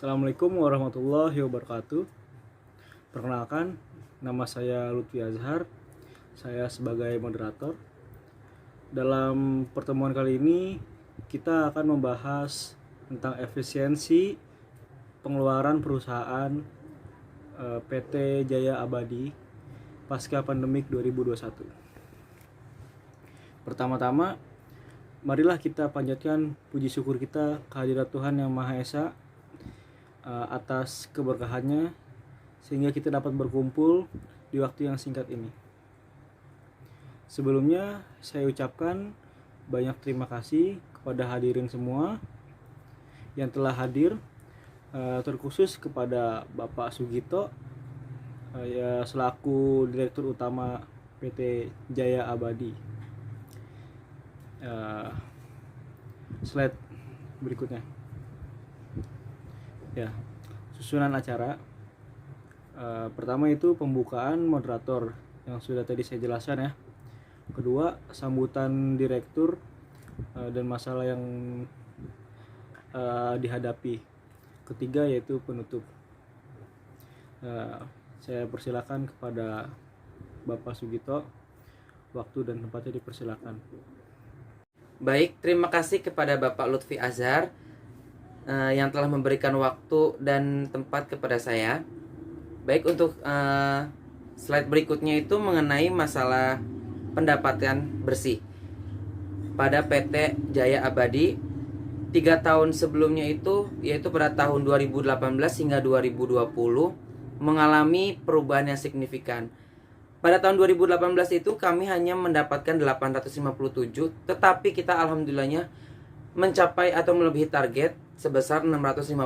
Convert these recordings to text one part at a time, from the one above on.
Assalamualaikum warahmatullahi wabarakatuh. Perkenalkan, nama saya Lutfi Azhar. Saya sebagai moderator. Dalam pertemuan kali ini, kita akan membahas tentang efisiensi pengeluaran perusahaan PT Jaya Abadi pasca pandemik 2021. Pertama-tama, marilah kita panjatkan puji syukur kita kehadirat Tuhan Yang Maha Esa atas keberkahannya sehingga kita dapat berkumpul di waktu yang singkat ini. Sebelumnya saya ucapkan banyak terima kasih kepada hadirin semua yang telah hadir, terkhusus kepada Bapak Sugito ya selaku Direktur Utama PT Jaya Abadi. Slide berikutnya. Ya, susunan acara. Pertama itu pembukaan moderator yang sudah tadi saya jelaskan ya. Kedua, sambutan direktur dan masalah yang dihadapi. Ketiga yaitu penutup. Saya persilakan kepada Bapak Sugito. Waktu dan tempatnya dipersilakan. Baik, terima kasih kepada Bapak Lutfi Azhar yang telah memberikan waktu dan tempat kepada saya. Baik, untuk slide berikutnya itu mengenai masalah pendapatan bersih pada PT Jaya Abadi 3 tahun sebelumnya itu, yaitu pada tahun 2018 hingga 2020 mengalami perubahan yang signifikan. Pada tahun 2018 itu kami hanya mendapatkan 857, tetapi kita alhamdulillahnya mencapai atau melebihi target sebesar 650.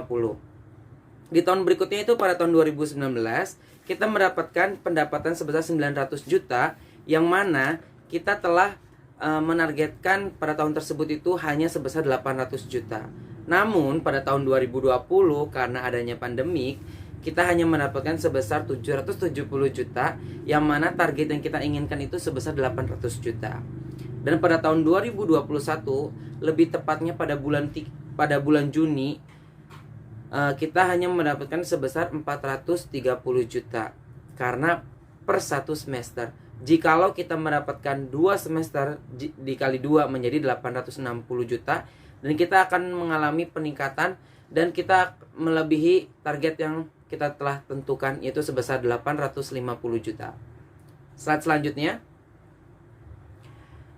Di tahun berikutnya itu pada tahun 2019 kita mendapatkan pendapatan sebesar 900 juta, yang mana kita telah menargetkan pada tahun tersebut itu hanya sebesar 800 juta. Namun pada tahun 2020 karena adanya pandemik, kita hanya mendapatkan sebesar 770 juta, yang mana target yang kita inginkan itu sebesar 800 juta. Dan pada tahun 2021, lebih tepatnya pada bulan Juni, kita hanya mendapatkan sebesar 430 juta. Karena per satu semester, jikalau kita mendapatkan 2 semester dikali 2 menjadi 860 juta, dan kita akan mengalami peningkatan dan kita melebihi target yang kita telah tentukan, yaitu sebesar 850 juta. Slide selanjutnya.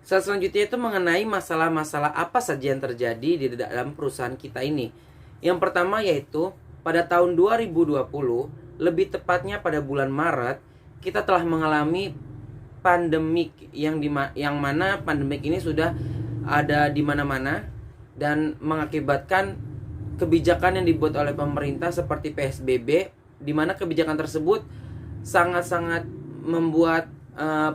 Selanjutnya itu mengenai masalah-masalah apa saja yang terjadi di dalam perusahaan kita ini. Yang pertama yaitu pada tahun 2020, lebih tepatnya pada bulan Maret, kita telah mengalami pandemik yang mana pandemik ini sudah ada di mana-mana dan mengakibatkan kebijakan yang dibuat oleh pemerintah seperti PSBB, di mana kebijakan tersebut sangat-sangat membuat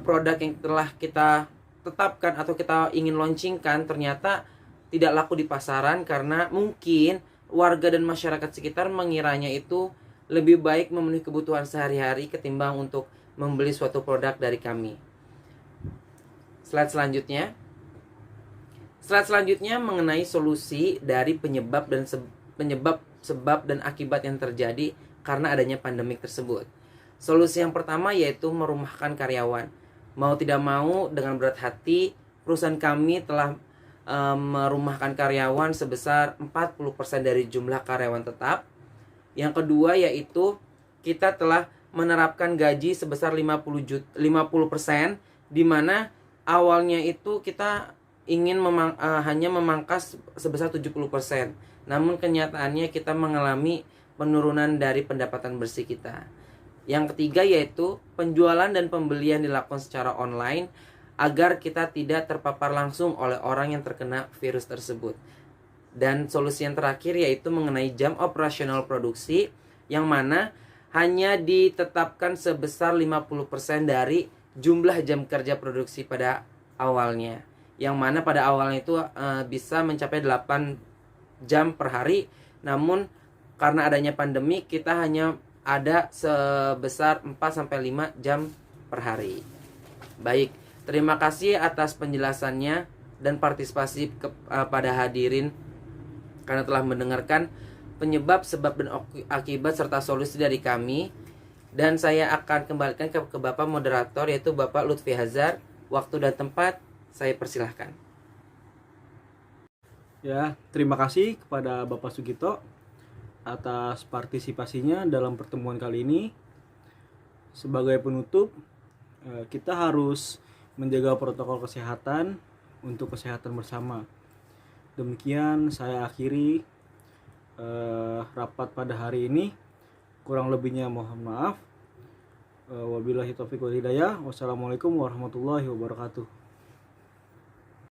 produk yang telah kita tetapkan atau kita ingin launchingkan ternyata tidak laku di pasaran, karena mungkin warga dan masyarakat sekitar mengiranya itu lebih baik memenuhi kebutuhan sehari-hari ketimbang untuk membeli suatu produk dari kami. Slide selanjutnya. Slide selanjutnya mengenai solusi dari penyebab sebab dan akibat yang terjadi karena adanya pandemik tersebut. Solusi yang pertama yaitu merumahkan karyawan. Mau tidak mau, dengan berat hati, perusahaan kami telah merumahkan karyawan sebesar 40% dari jumlah karyawan tetap. Yang kedua yaitu kita telah menerapkan gaji sebesar 50%, di mana awalnya itu kita ingin hanya memangkas sebesar 70%. Namun kenyataannya kita mengalami penurunan dari pendapatan bersih kita. Yang ketiga yaitu penjualan dan pembelian dilakukan secara online agar kita tidak terpapar langsung oleh orang yang terkena virus tersebut. Dan solusi yang terakhir yaitu mengenai jam operasional produksi, yang mana hanya ditetapkan sebesar 50% dari jumlah jam kerja produksi pada awalnya. Yang mana pada awalnya itu bisa mencapai 8 jam per hari. Namun karena adanya pandemi kita hanya ada sebesar 4-5 jam per hari. Baik, terima kasih atas penjelasannya dan partisipasi pada hadirin karena telah mendengarkan. penyebab, sebab, dan akibat serta solusi dari kami. Dan saya akan kembalikan ke Bapak moderator, yaitu Bapak Lutfi Hazar. Waktu dan tempat saya persilahkan. Ya, terima kasih kepada Bapak Sugito atas partisipasinya dalam pertemuan kali ini. Sebagai penutup, kita harus menjaga protokol kesehatan untuk kesehatan bersama. Demikian saya akhiri rapat pada hari ini. Kurang lebihnya mohon maaf. Wabillahi taufiq wal hidayah. Wassalamualaikum warahmatullahi wabarakatuh.